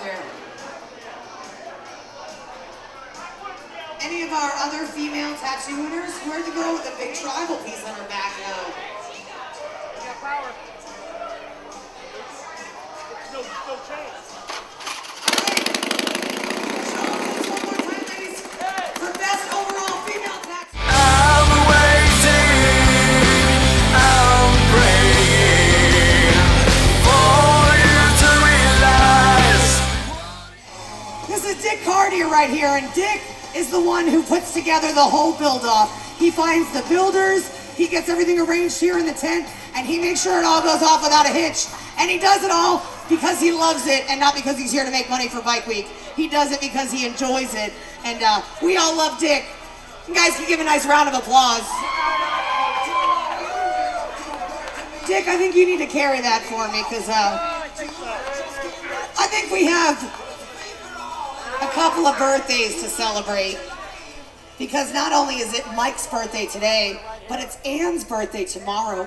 there. Any of our other female tattooers? Where'd they go with the big tribal piece on her back now? We got power. No chance. For best overall female tattoo. I'm waiting, I'm praying for you to realize. This is Dick Cartier right here, and Dick is the one who puts together the whole build-off. He finds the builders, he gets everything arranged here in the tent, and he makes sure it all goes off without a hitch. And he does it all because he loves it and not because he's here to make money for Bike Week. He does it because he enjoys it. And we all love Dick. You guys can give a nice round of applause. Dick, I think you need to carry that for me because I think we have a couple of birthdays to celebrate. Because not only is it Mike's birthday today, but it's Anne's birthday tomorrow.